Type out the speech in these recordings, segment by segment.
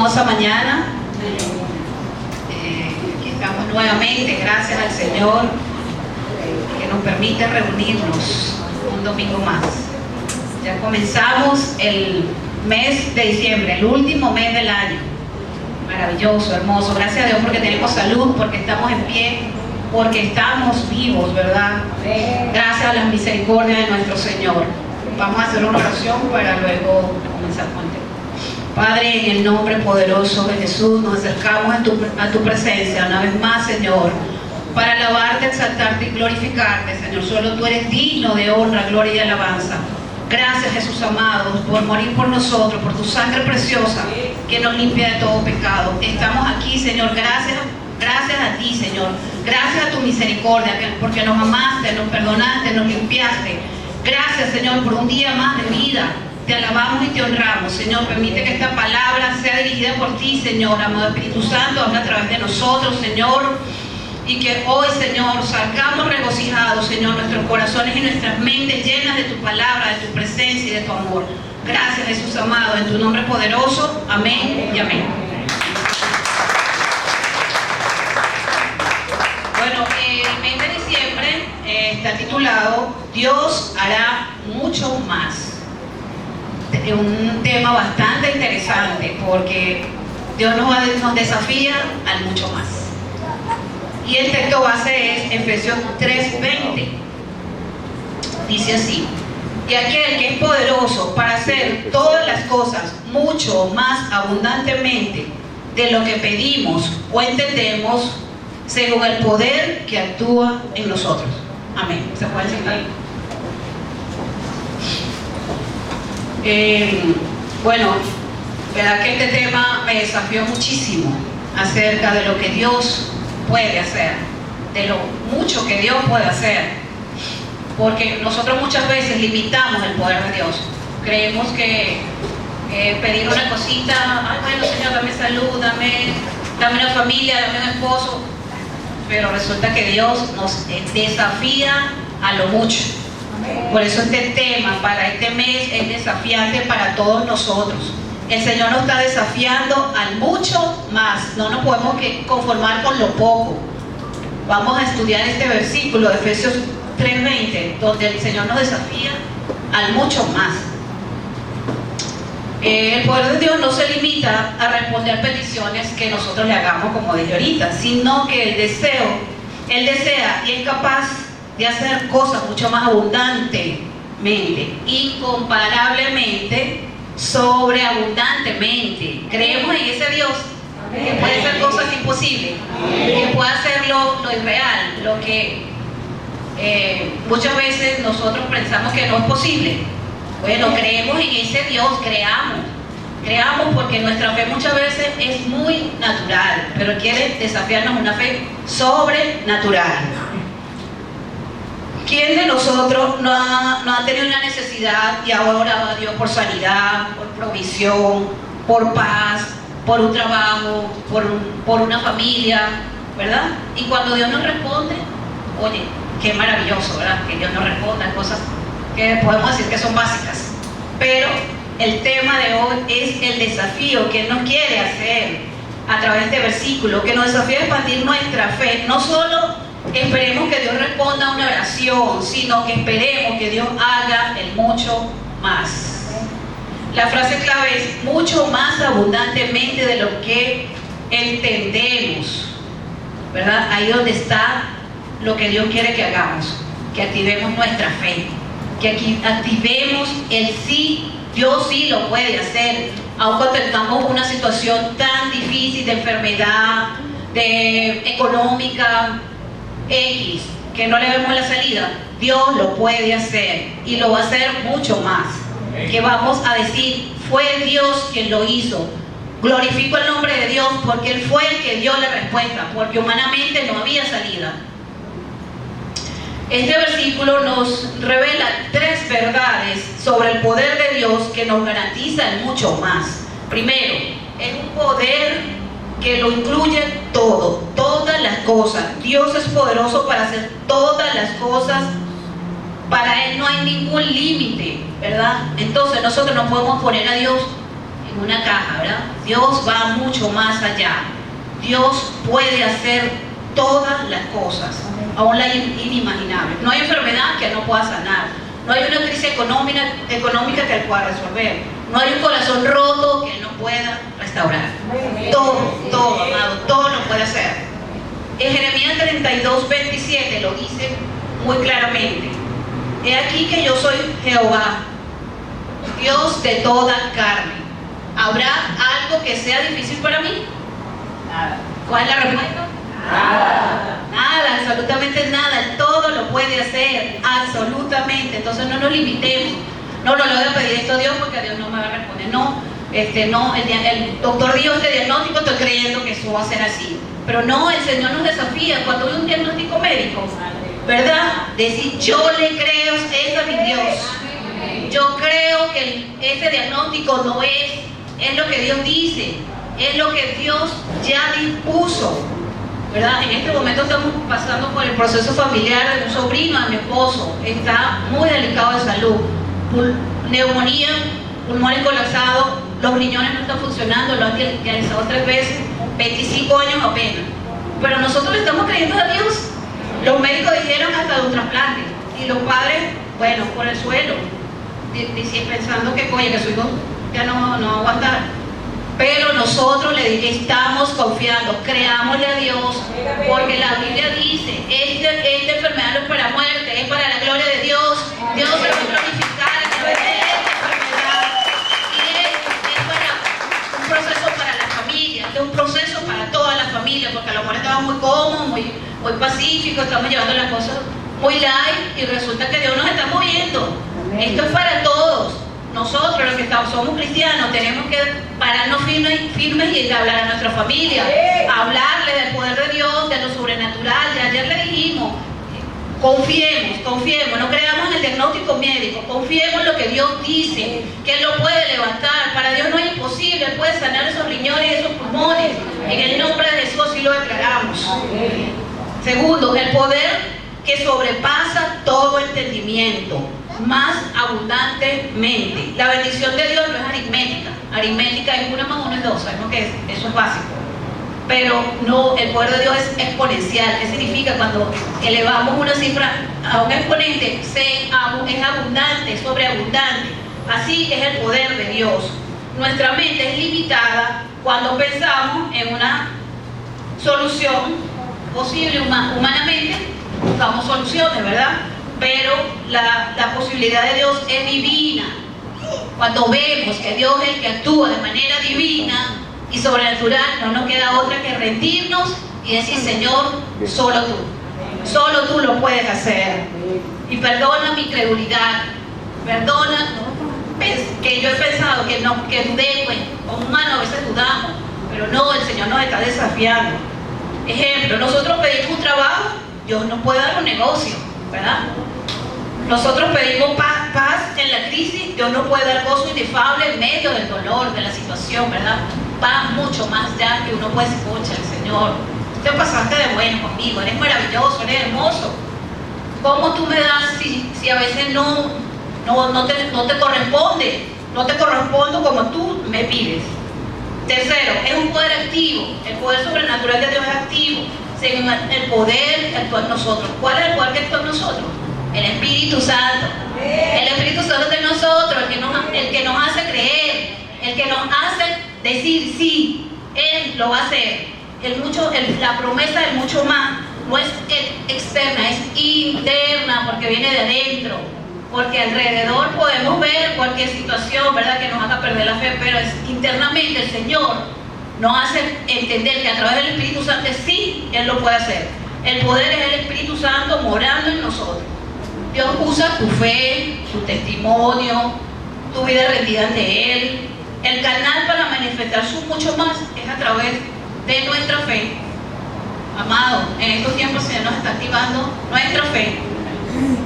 hermosa mañana. Aquí estamos nuevamente, gracias al Señor que nos permite reunirnos un domingo más. Ya comenzamos el mes de diciembre, el último mes del año. Maravilloso, hermoso. Gracias a Dios porque tenemos salud, porque estamos en pie, porque estamos vivos, ¿verdad? Gracias a las misericordias de nuestro Señor. Vamos a hacer una oración para luego comenzar con el tema. Padre, en el nombre poderoso de Jesús, nos acercamos a tu presencia una vez más, Señor, para alabarte, exaltarte y glorificarte, Señor. Solo tú eres digno de honra, gloria y alabanza. Gracias, Jesús amado, por morir por nosotros, por tu sangre preciosa que nos limpia de todo pecado. Estamos aquí, Señor, gracias a ti, Señor. Gracias a tu misericordia, porque nos amaste, nos perdonaste, nos limpiaste. Gracias, Señor, por un día más de vida. Te alabamos y te honramos, Señor. Permite que esta palabra sea dirigida por ti, Señor. Amado Espíritu Santo, habla a través de nosotros, Señor. Y que hoy, Señor, salgamos regocijados, Señor, nuestros corazones y nuestras mentes llenas de tu palabra, de tu presencia y de tu amor. Gracias, Jesús amado, en tu nombre poderoso. Amén y amén. Bueno, el mes de diciembre está titulado Dios hará mucho más. Un tema bastante interesante porque Dios nos desafía al mucho más. Y el texto base es Efesios 3:20. Dice así: y aquel que es poderoso para hacer todas las cosas mucho más abundantemente de lo que pedimos o entendemos, según el poder que actúa en nosotros. Amén. ¿Se puede sentar? Bueno, verdad que este tema me desafió muchísimo acerca de lo que Dios puede hacer, de lo mucho que Dios puede hacer, porque nosotros muchas veces limitamos el poder de Dios. Creemos que pedir una cosita, ay bueno Señor, dame salud, dame una familia, dame un esposo, pero resulta que Dios nos desafía a lo mucho. Por eso este tema para este mes es desafiante para todos nosotros. El Señor nos está desafiando al mucho más. No nos podemos conformar con lo poco. Vamos a estudiar este versículo de Efesios 3:20, donde el Señor nos desafía al mucho más. El poder de Dios no se limita a responder peticiones que nosotros le hagamos, como dije ahorita, sino que Él desea y es capaz de hacer cosas mucho más abundantemente, incomparablemente, sobreabundantemente. Creemos en ese Dios que puede hacer cosas imposibles, que puede hacer lo irreal, lo que muchas veces nosotros pensamos que no es posible. Bueno, creemos en ese Dios, creamos porque nuestra fe muchas veces es muy natural, pero quiere desafiarnos una fe sobrenatural. ¿Quién de nosotros no ha tenido una necesidad y ha orado a Dios por sanidad, por provisión, por paz, por un trabajo, por una familia, ¿verdad? Y cuando Dios nos responde, oye, qué maravilloso, ¿verdad? Que Dios nos responda, cosas que podemos decir que son básicas. Pero el tema de hoy es el desafío que Él nos quiere hacer a través de este versículo, que nos desafía a expandir nuestra fe. No solo esperemos que Dios responda a una oración, sino que esperemos que Dios haga el mucho más. La frase clave es mucho más abundantemente de lo que entendemos, ¿verdad? Ahí donde está lo que Dios quiere que hagamos, que activemos nuestra fe, que activemos el sí. Dios sí lo puede hacer, aun cuando tengamos una situación tan difícil de enfermedad, de económica, X, que no le vemos la salida. Dios lo puede hacer y lo va a hacer mucho más. Que vamos a decir, fue Dios quien lo hizo. Glorifico el nombre de Dios porque Él fue el que dio la respuesta, porque humanamente no había salida. Este versículo nos revela 3 verdades sobre el poder de Dios que nos garantiza el mucho más. Primero, es un poder que lo incluye todo, todas las cosas. Dios es poderoso para hacer todas las cosas. Para Él no hay ningún límite, ¿verdad? Entonces nosotros no podemos poner a Dios en una caja, ¿verdad? Dios va mucho más allá. Dios puede hacer todas las cosas, aún las inimaginables. No hay enfermedad que Él no pueda sanar. No hay una crisis económica que Él pueda resolver. No hay un corazón roto que Él no pueda restaurar. Todo, amado, todo lo puede hacer. En Jeremías 32:27 lo dice muy claramente. He aquí que yo soy Jehová, Dios de toda carne. ¿Habrá algo que sea difícil para mí? Nada. ¿Cuál es la respuesta? Nada, absolutamente nada. Él todo lo puede hacer, absolutamente. Entonces no nos limitemos. No le voy a pedir esto a Dios porque Dios no me va a responder. No, el doctor dio este diagnóstico, estoy creyendo que eso va a ser así. Pero no, el Señor nos desafía cuando hay un diagnóstico médico, ¿verdad? Decir, yo le creo, es a mi Dios. Yo creo que ese diagnóstico no es lo que Dios dice, es lo que Dios ya dispuso, ¿verdad? En este momento estamos pasando por el proceso familiar de un sobrino de mi esposo. Está muy delicado de salud. Neumonía, pulmones colapsados, los riñones no están funcionando, lo han dializado 3 veces, 25 años apenas. Pero nosotros le estamos creyendo a Dios. Los médicos dijeron hasta de un trasplante. Y los padres, bueno, por el suelo, pensando que, oye, que su hijo ya no aguantará. Pero nosotros le estamos confiando, creámosle a Dios, porque la Biblia dice, esta enfermedad no es para muerte, es para la gloria de Dios. Dios se va a glorificar a través de esta enfermedad. Y es para un proceso para la familia, es un proceso para toda la familia, porque a lo mejor estamos muy cómodos, muy pacíficos, estamos llevando las cosas muy light y resulta que Dios nos está moviendo. Esto es para todos. Nosotros, los que somos cristianos, tenemos que pararnos firmes y hablar a nuestra familia, hablarle del poder de Dios, de lo sobrenatural. Ayer le dijimos, confiemos, no creamos en el diagnóstico médico, confiemos en lo que Dios dice, que Él lo puede levantar. Para Dios no es imposible, Él puede sanar esos riñones y esos pulmones. En el nombre de Jesús así lo declaramos. Segundo, el poder que sobrepasa todo entendimiento, más abundantemente. La bendición de Dios no es aritmética. Aritmética es 1 más 1 es 2, sabemos que eso es básico. Pero no, el poder de Dios es exponencial. ¿Qué significa? Cuando elevamos una cifra a un exponente, es abundante, es sobreabundante. Así es el poder de Dios. Nuestra mente es limitada cuando pensamos en una solución posible humanamente. Buscamos soluciones, ¿verdad? Pero la posibilidad de Dios es divina. Cuando vemos que Dios es el que actúa de manera divina y sobrenatural, no nos queda otra que rendirnos y decir, Señor, solo tú lo puedes hacer. Y perdona mi credulidad, perdona que yo he pensado que dudé, pues, como humanos a veces dudamos, pero no, el Señor nos está desafiando. Ejemplo, nosotros pedimos un trabajo, Dios nos puede dar un negocio, ¿verdad? Nosotros pedimos paz en la crisis, Dios nos puede dar gozo inefable en medio del dolor, de la situación, ¿verdad? Va mucho más allá que uno puede decir, concha, el Señor, te pasaste de bueno conmigo, eres maravilloso, eres hermoso. ¿Cómo tú me das si a veces no te corresponde? No te correspondo como tú me pides. Tercero, es un poder activo. El poder sobrenatural de Dios es activo. Según el poder que actúa en nosotros. ¿Cuál es el poder que actúa en nosotros? El Espíritu Santo. El Espíritu Santo de nosotros, el que nos hace creer, el que nos hace decir sí, Él lo va a hacer. La promesa del mucho más no es externa, es interna, porque viene de adentro. Porque alrededor podemos ver cualquier situación, ¿verdad?, que nos haga perder la fe, pero es internamente el Señor nos hace entender que a través del Espíritu Santo sí, Él lo puede hacer. El poder es el Espíritu Santo morando en nosotros. Dios usa tu fe, tu testimonio, tu vida rendida ante Él. El canal para manifestar su mucho más es a través de nuestra fe. Amado, en estos tiempos el Señor nos está activando nuestra fe.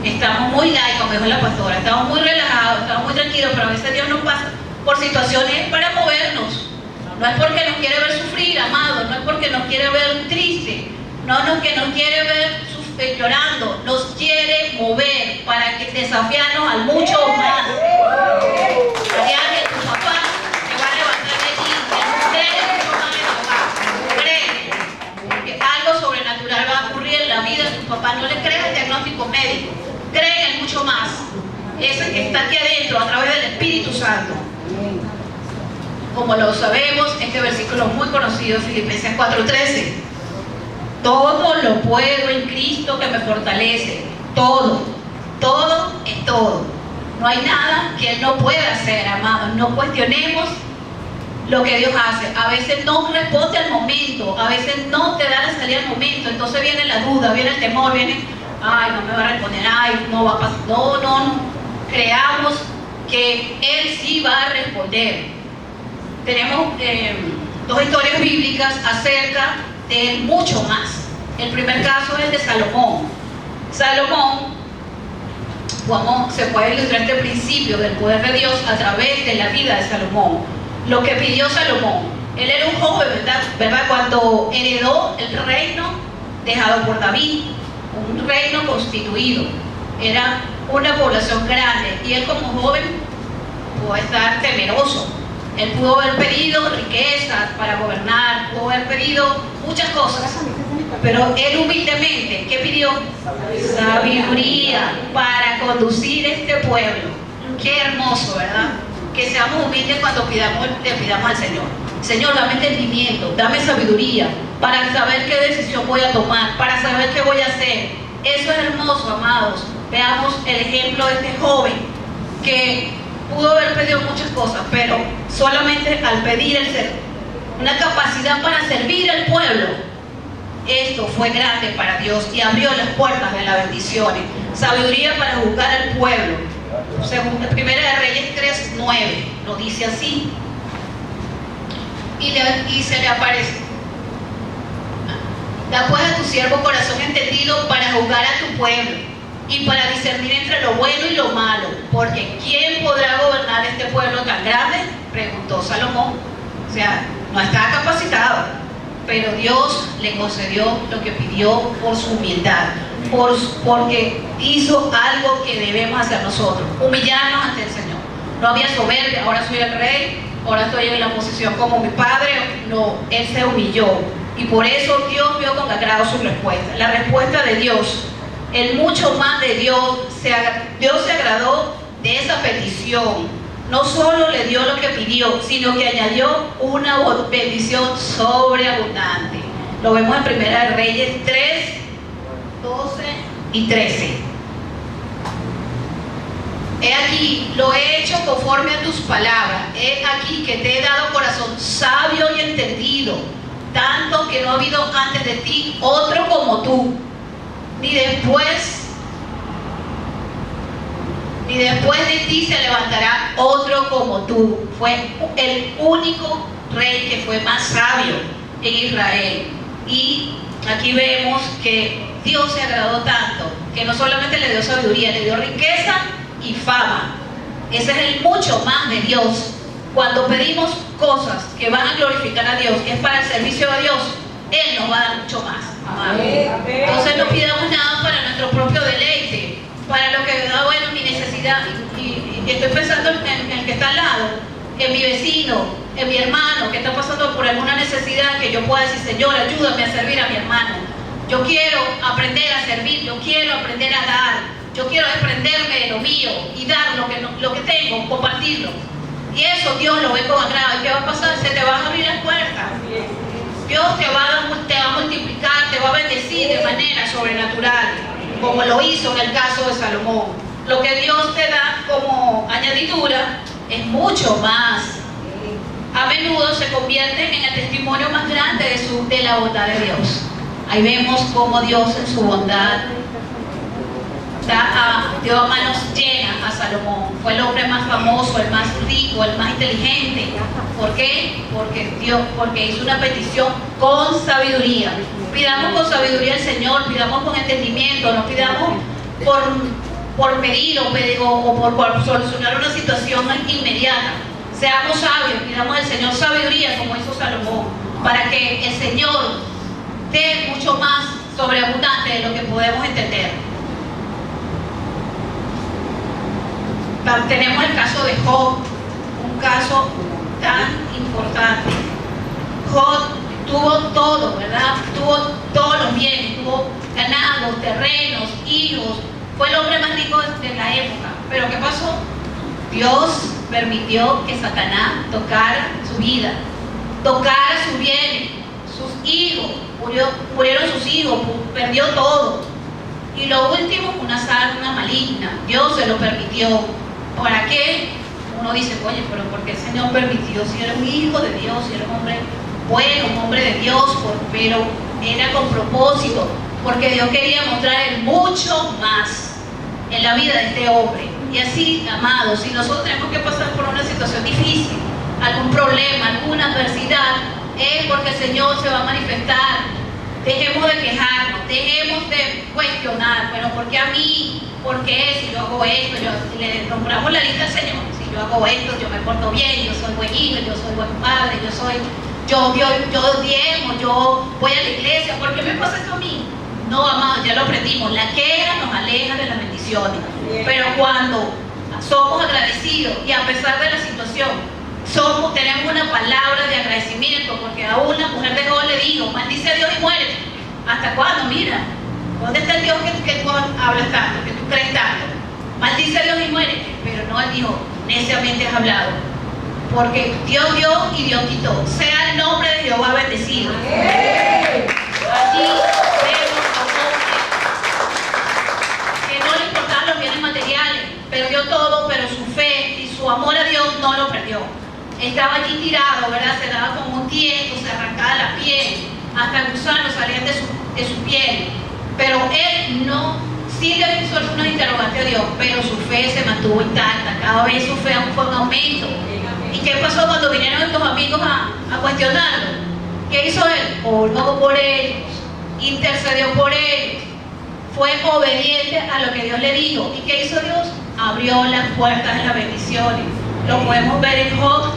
Estamos muy light, como dijo la pastora, estamos muy relajados, estamos muy tranquilos, pero a veces Dios nos pasa por situaciones para movernos. No es porque nos quiere ver sufrir, amado, no es porque nos quiere ver triste, no es que nos quiere ver llorando, nos quiere mover para que desafiarnos al mucho más. Allá que tu papá te va a levantar. ese que está aquí adentro a través del Espíritu Santo. Como lo sabemos, este versículo es muy conocido, Filipenses 4:13. Todo lo puedo en Cristo que me fortalece. Todo es todo. No hay nada que Él no pueda hacer, amados. No cuestionemos lo que Dios hace. A veces no responde al momento, a veces no te da la salida al momento. Entonces viene la duda, viene el temor, viene, ay, no me va a responder, ay, no va a pasar. No. Creamos que Él sí va a responder. Tenemos dos historias bíblicas acerca de mucho más. El primer caso es el de Salomón. Salomón, se puede ilustrar este principio del poder de Dios a través de la vida de Salomón. Lo que pidió Salomón, él era un joven, ¿verdad? Cuando heredó el reino dejado por David, un reino constituido, era una población grande, y él como joven pudo estar temeroso. Él pudo haber pedido riquezas para gobernar, pudo haber pedido muchas cosas, pero él humildemente, ¿qué pidió? Sabiduría para conducir este pueblo. Qué hermoso, ¿verdad? Que seamos humildes cuando le pidamos al Señor. Señor, dame entendimiento, dame sabiduría para saber qué decisión voy a tomar, para saber qué voy a hacer. Eso es hermoso, amados. Veamos el ejemplo de este joven que pudo haber pedido muchas cosas, pero solamente al pedir una capacidad para servir al pueblo, esto fue grande para Dios y abrió las puertas de las bendiciones. Sabiduría para juzgar al pueblo. Según Primera de Reyes 3:9 lo dice así, y se le aparece: da pues a tu siervo corazón entendido para juzgar a tu pueblo y para discernir entre lo bueno y lo malo, porque ¿quién podrá gobernar este pueblo tan grande?, preguntó Salomón. O sea, no estaba capacitado, pero Dios le concedió lo que pidió por su humildad, porque hizo algo que debemos hacer nosotros: humillarnos ante el Señor. No había soberbia, ahora soy el rey, ahora estoy en la posición como mi padre. No, Él se humilló, y por eso Dios vio con agrado su respuesta. La respuesta de Dios, el mucho más de Dios se agradó de esa petición. No solo le dio lo que pidió, sino que añadió una bendición sobreabundante. Lo vemos en Primera de Reyes 3:12 y 13. He aquí, lo he hecho conforme a tus palabras. He aquí que te he dado corazón sabio y entendido, tanto que no ha habido antes de ti otro como tú, ni después de ti se levantará otro como tú. Fue el único rey que fue más sabio en Israel. Y aquí vemos que Dios se agradó tanto que no solamente le dio sabiduría, le dio riqueza y fama. Ese es el mucho más de Dios. Cuando pedimos cosas que van a glorificar a Dios, es para el servicio de Dios, Él nos va a dar mucho más. Amén. Entonces no pidamos nada para nuestro propio deleite, para lo que da, bueno, mi necesidad. Y estoy pensando en el que está al lado, en mi vecino, en mi hermano que está pasando por alguna necesidad, que yo pueda decir: Señor, ayúdame a servir a mi hermano. Yo quiero aprender a servir, yo quiero aprender a dar, yo quiero desprenderme de lo mío y dar lo que tengo, compartirlo. Y eso Dios lo ve con agrado. ¿Y qué va a pasar? Se te van a abrir las puertas. Dios te va a multiplicar, te va a bendecir de manera sobrenatural, como lo hizo en el caso de Salomón. Lo que Dios te da como añadidura es mucho más. A menudo se convierte en el testimonio más grande de la bondad de Dios. Ahí vemos cómo Dios en su bondad dio a manos llenas a Salomón. Fue el hombre más famoso, el más rico, el más inteligente. ¿Por qué? Porque hizo una petición con sabiduría. Pidamos con sabiduría al Señor, pidamos con entendimiento, no pidamos por pedir o por solucionar una situación inmediata. Seamos sabios, pidamos al Señor sabiduría como hizo Salomón, para que el Señor dé mucho más sobreabundante de lo que podemos entender. Tenemos el caso de Job, un caso tan importante. Job tuvo todo, ¿verdad? Tuvo todos los bienes, tuvo ganado, terrenos, hijos. Fue el hombre más rico de la época, Pero ¿qué pasó? Dios permitió que Satanás tocara su vida, tocara su bien, sus hijos, murieron sus hijos, perdió todo. Y lo último, una sarna maligna. Dios se lo permitió. ¿Para qué? Uno dice, oye, pero ¿por qué el Señor permitió? Si era un hijo de Dios, si era un hombre bueno, un hombre de Dios, pero era con propósito, porque Dios quería mostrar mucho más en la vida de este hombre. Y así, amados, si nosotros tenemos que pasar por una situación difícil, algún problema, alguna adversidad, es porque el Señor se va a manifestar. Dejemos de quejarnos, dejemos de cuestionar, pero ¿por qué a mí? ¿Por qué si yo hago esto? Le nombramos la lista al Señor. Si yo hago esto, yo me porto bien, yo soy buen hijo, yo soy buen padre, yo diezmo, yo voy a la iglesia. ¿Por qué me pasa esto a mí? No, amados, ya lo aprendimos. La queja nos aleja de las bendiciones. Pero cuando somos agradecidos y a pesar de la situación, tenemos una palabra de agradecimiento, porque aún la mujer de Job le dijo, maldice a Dios y muérete. ¿Hasta cuándo? Mira, ¿dónde está el Dios que tú hablas tanto, que tú crees tanto? Maldice a Dios y muérete. Pero no, él dijo, neciamente has hablado, porque Dios dio y Dios quitó. Sea el nombre de Jehová bendecido. Allí vemos a un hombre que no le importaban los bienes materiales, perdió todo, pero su fe y su amor a Dios no lo perdió. Estaba allí tirado, ¿verdad? Se daba como un tiesto, se arrancaba la piel, hasta gusanos salían de su piel. Pero él no, sí le hizo algunos interrogantes a Dios, pero su fe se mantuvo intacta. Cada vez su fe fue en aumento. ¿Y qué pasó cuando vinieron estos amigos a cuestionarlo? ¿Qué hizo él? Oró por ellos, intercedió por ellos, fue obediente a lo que Dios le dijo. ¿Y qué hizo Dios? Abrió las puertas de las bendiciones. Lo podemos ver en Job,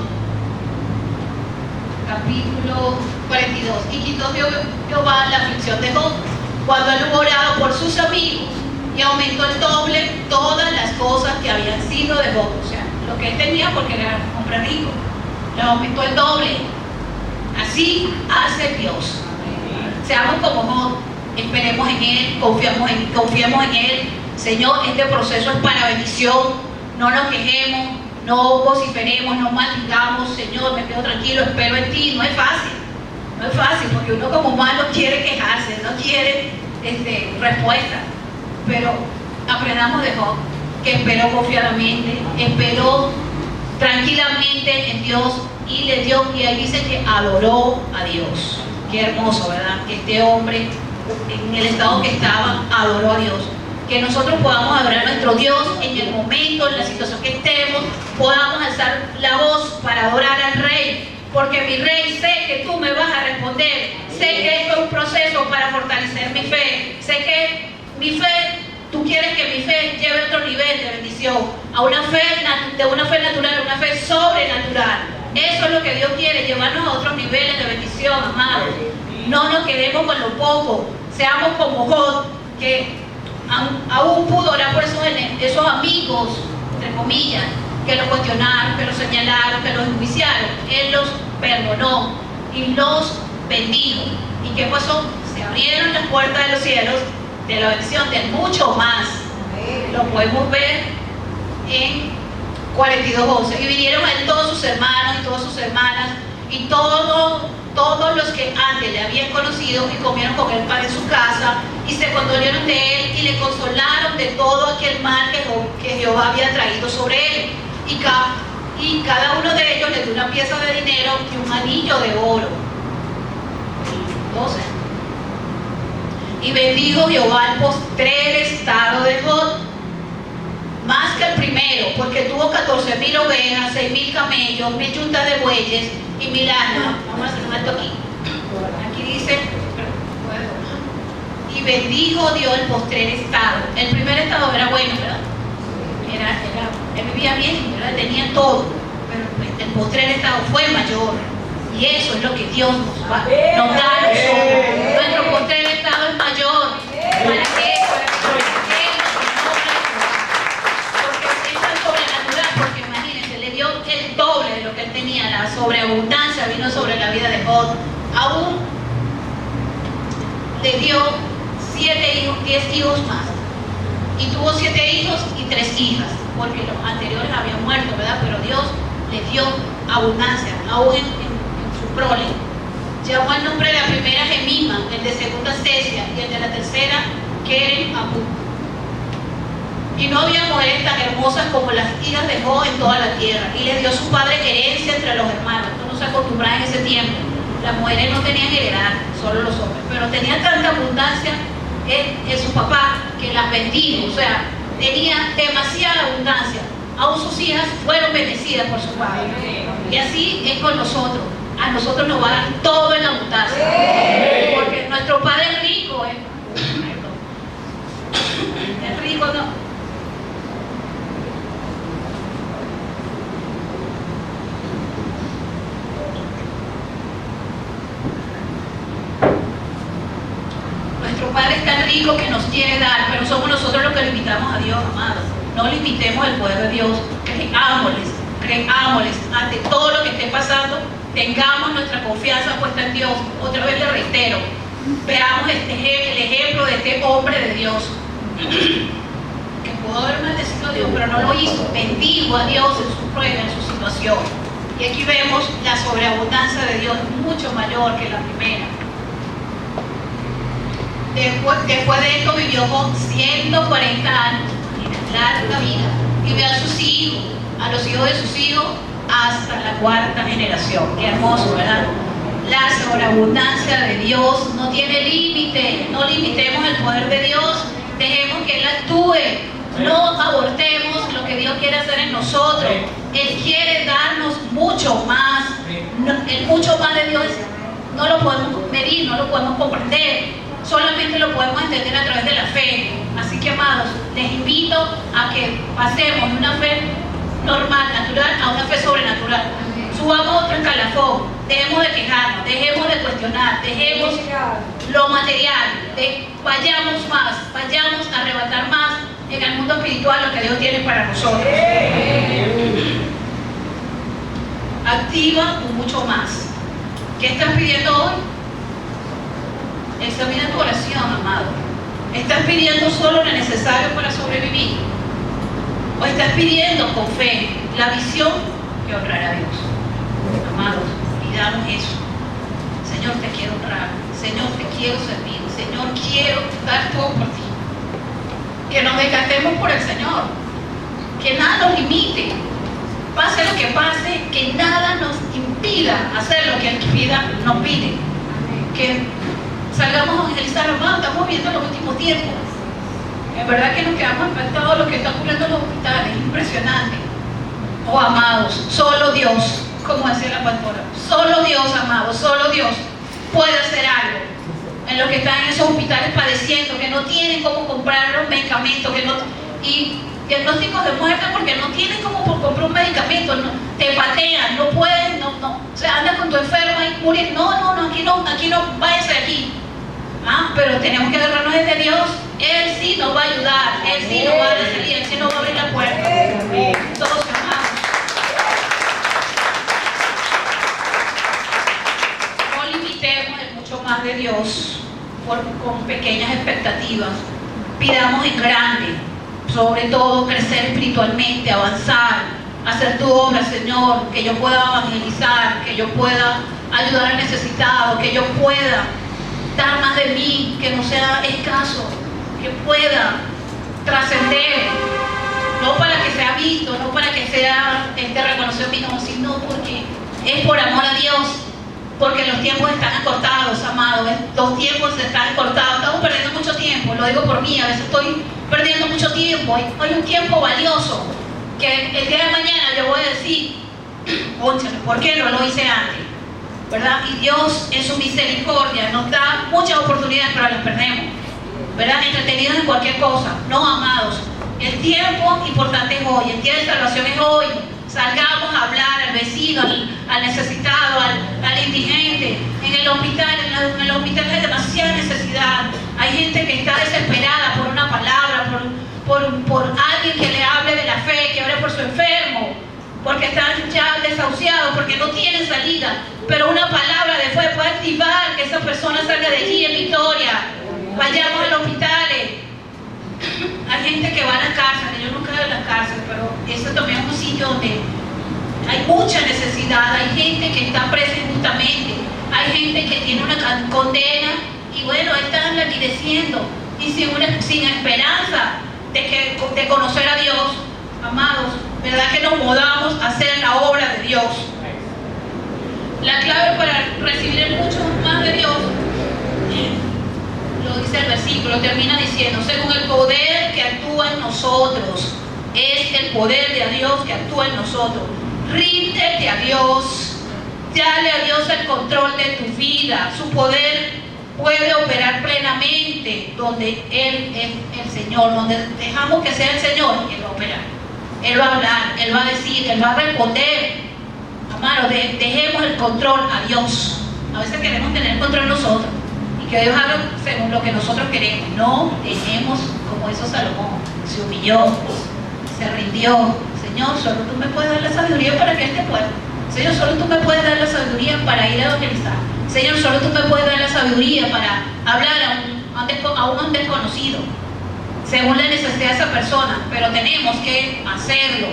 capítulo 42. Y quitó Jehová la aflicción de Job cuando él hubo orado por sus amigos, y aumentó el doble todas las cosas que habían sido de Job. O sea, lo que él tenía, porque era un hombre rico, le aumentó el doble. Así hace Dios. Seamos como Job, esperemos en Él, confiemos en Él. Señor, este proceso es para bendición. No nos quejemos, no vociferemos, no maldigamos. Señor, me quedo tranquilo, espero en ti. No es fácil, no es fácil, porque uno como humano quiere quejarse, no quiere respuesta. Pero aprendamos de Job, que esperó confiadamente, esperó tranquilamente en Dios, y le dio, y ahí dice que adoró a Dios. Qué hermoso, ¿verdad? Que este hombre, en el estado que estaba, adoró a Dios. Que nosotros podamos adorar a nuestro Dios en el momento, en la situación que estemos, podamos alzar la voz para adorar al Rey, porque mi Rey, sé que tú me vas a responder, sé que esto es un proceso para fortalecer mi fe, sé que mi fe, tú quieres que mi fe lleve a otro nivel de bendición, a una fe, de una fe natural, una fe sobrenatural. Eso es lo que Dios quiere, llevarnos a otros niveles de bendición, amados. No nos quedemos con lo poco, seamos como Job, que aún pudo orar por esos amigos, entre comillas, que lo cuestionaron, que lo señalaron, que lo enjuiciaron. Él los perdonó y los bendijo. ¿Y qué pasó? Se abrieron las puertas de los cielos, de la bendición, de mucho más. Lo podemos ver en 42:11. Y vinieron a él todos sus hermanos y todas sus hermanas, y todos los que antes le habían conocido, y comieron con él pan en su casa, y se condolieron de él, y le consolaron de todo aquel mal que Jehová había traído sobre él. Y cada uno de ellos le dio una pieza de dinero y un anillo de oro. 12. Y bendijo Jehová el postrer estado de Job, más que el primero, porque tuvo 14,000 ovejas, 6,000 camellos, 1,000 yuntas de bueyes y 1,000 asnos. Vamos a hacer un alto aquí. Aquí dice, y bendijo Dios el postrer estado. El primer estado era bueno, ¿verdad? Él vivía bien, ¿verdad? Tenía todo, pero el postrer estado fue mayor. Y eso es lo que Dios nos da a nosotros. Nuestro postrer estado es mayor. ¿Para qué? Para que proyectemos el nombre de Dios. Porque es tan sobrenatural, porque imagínense, le dio el doble de lo que él tenía. La sobreabundancia vino sobre la vida de Job. Aún le dio 7 hijos, 10 hijos más. Y tuvo 7 hijos y 3 hijas. porque los anteriores habían muerto, ¿verdad? Pero Dios les dio abundancia, aún en su prole. Llamó el nombre de la primera Jemima, el de segunda Cesia y el de la tercera Keren Abu. Y no había mujeres tan hermosas como las hijas de Job en toda la tierra. Y les dio su padre herencia entre los hermanos. Esto no se acostumbraba en ese tiempo. Las mujeres no tenían heredad, solo los hombres. Pero tenía tanta abundancia en su papá que las bendijo. O sea, tenía demasiada abundancia. Aún sus hijas fueron bendecidas por su padre. Y así es con nosotros. A nosotros nos va a dar todo en abundancia. Porque nuestro Padre es rico. Es rico, ¿no? Nuestro Padre es tan rico que nos quiere dar, pero somos nosotros los que limitamos a Dios, amados. No limitemos el poder de Dios. Creámosles ante todo lo que esté pasando. Tengamos nuestra confianza puesta en Dios. Otra vez le reitero, veamos el ejemplo de este hombre de Dios que pudo haber maldecido a Dios, pero no lo hizo. Bendijo a Dios en su prueba, en su situación. Y aquí vemos la sobreabundancia de Dios mucho mayor que la primera. Después de esto vivió con 140 años, larga vida, y vio a sus hijos, a los hijos de sus hijos, hasta la cuarta generación. Qué hermoso, ¿verdad? La sobreabundancia de Dios no tiene límite. No limitemos el poder de Dios. Dejemos que Él actúe. No abortemos lo que Dios quiere hacer en nosotros. Él quiere darnos mucho más. El mucho más de Dios no lo podemos medir, no lo podemos comprender. Solamente lo podemos entender a través de la fe. Así que, amados, les invito a que pasemos de una fe normal, natural, a una fe sobrenatural. Subamos otro escalafón. Dejemos de quejarnos, dejemos de cuestionar, dejemos lo material, vayamos más, vayamos a arrebatar más en el mundo espiritual lo que Dios tiene para nosotros. Activa un mucho más. ¿Qué estás pidiendo hoy? Examina tu oración, amado. ¿Estás pidiendo solo lo necesario para sobrevivir? ¿O estás pidiendo con fe la visión que honrará a Dios? Amados, pidamos eso. Señor, te quiero honrar. Señor, te quiero servir. Señor, quiero dar todo por ti. Que nos decantemos por el Señor. Que nada nos limite. Pase lo que pase, que nada nos impida hacer lo que Él nos pide. Que salgamos a evangelizar, hermanos. Estamos viendo los últimos tiempos. En verdad que nos quedamos impactados de lo que está ocurriendo en los hospitales. Es impresionante. Oh, amados, solo Dios, como decía la pastora, solo Dios, amados, solo Dios puede hacer algo en los que están en esos hospitales padeciendo, que no tienen cómo comprar los medicamentos, y diagnósticos de muerte porque no tienen cómo comprar un medicamento, no, te patean, no pueden, no, o sea, andas con tu enferma y muriendo, no, aquí no, váyase de aquí. Pero tenemos que agarrarnos de Dios. Él sí nos va a ayudar, Él sí nos va a dar salida, Él sí nos va a abrir la puerta. Todos amados. No limitemos el mucho más de Dios con pequeñas expectativas. Pidamos en grande, sobre todo crecer espiritualmente, avanzar, hacer tu obra, Señor, que yo pueda evangelizar, que yo pueda ayudar al necesitado, que yo pueda dar más de mí, que no sea escaso, que pueda trascender, no para que sea visto, no para que sea reconocido en mí, sino porque es por amor a Dios, porque los tiempos están acortados, amados, los tiempos están acortados, estamos perdiendo mucho tiempo, lo digo por mí, a veces estoy perdiendo mucho tiempo, hay un tiempo valioso, que el día de mañana yo voy a decir, ónchale, ¿por qué no lo hice antes? ¿Verdad? Y Dios en su misericordia nos da muchas oportunidades, pero las perdemos, ¿verdad? Entretenidos en cualquier cosa. No, amados, el tiempo importante es hoy, el día de salvación es hoy. Salgamos a hablar al vecino, al necesitado, al indigente. En el hospital hay demasiada necesidad. Hay gente que está desesperada por una palabra, por alguien que le hable de la fe, que ore por su enfermo, porque están ya desahuciados, porque no tienen salida. Pero una palabra de fe puede activar que esa persona salga de allí en victoria. Vayamos a los hospitales. Hay gente que va a la cárcel, yo nunca he ido a la cárcel, pero eso también es un sitio donde hay mucha necesidad, hay gente que está presa injustamente, hay gente que tiene una condena y bueno, ahí están languideciendo y sin esperanza de conocer a Dios. Amados, ¿verdad que nos movamos a hacer la obra de Dios? La clave para recibir mucho más de Dios, lo dice el versículo, termina diciendo, según el poder que actúa en nosotros, es el poder de Dios que actúa en nosotros. Ríndete a Dios, dale a Dios el control de tu vida. Su poder puede operar plenamente donde Él es el Señor, donde dejamos que sea el Señor, Él va a operar, Él va a hablar, Él va a decir, Él va a responder. Amados, dejemos el control a Dios. A veces queremos tener el control nosotros y que Dios haga según lo que nosotros queremos. No dejemos, como hizo Salomón, se humilló, se rindió. Señor, solo tú me puedes dar la sabiduría para que este pueda. Señor, solo tú me puedes dar la sabiduría para ir a evangelizar. Señor, solo tú me puedes dar la sabiduría para hablar a un desconocido, según la necesidad de esa persona. Pero tenemos que hacerlo,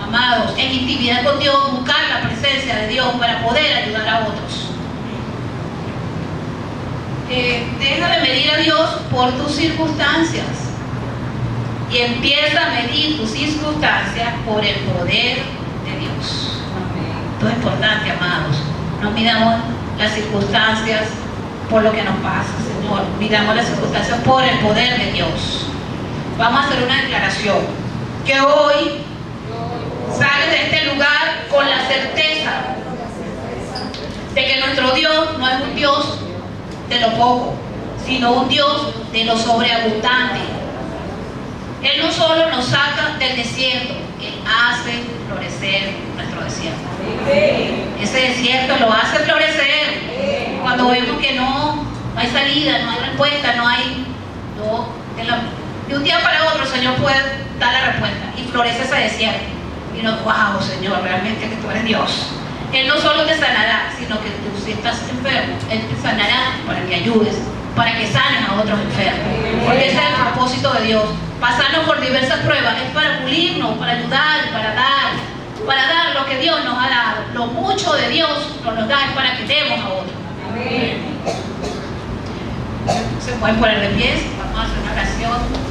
amados, en intimidad con Dios, buscar la presencia de Dios para poder ayudar a otros. Deja de medir a Dios por tus circunstancias y empieza a medir tus circunstancias por el poder de Dios. Esto es importante, amados. No midamos las circunstancias por lo que nos pasa, Señor. Midamos las circunstancias por el poder de Dios. Vamos a hacer una declaración. Que hoy sales de este lugar con la certeza de que nuestro Dios no es un Dios de lo poco, sino un Dios de lo sobreabundante. Él no solo nos saca del desierto, Él hace florecer nuestro desierto. Ese desierto lo hace florecer. Cuando vemos que no hay salida, no hay respuesta, de un día para otro el Señor puede dar la respuesta y florece ese desierto. Y nos, wow, Señor, realmente que tú eres Dios. Él no solo te sanará, sino que tú, si estás enfermo, Él te sanará para que ayudes, para que sanes a otros enfermos. Porque ese es el propósito de Dios. Pasarnos por diversas pruebas es para pulirnos, para ayudar, para dar lo que Dios nos ha dado. Lo mucho de Dios nos da es para que demos a otros. Se pueden poner de pie, vamos a hacer una oración.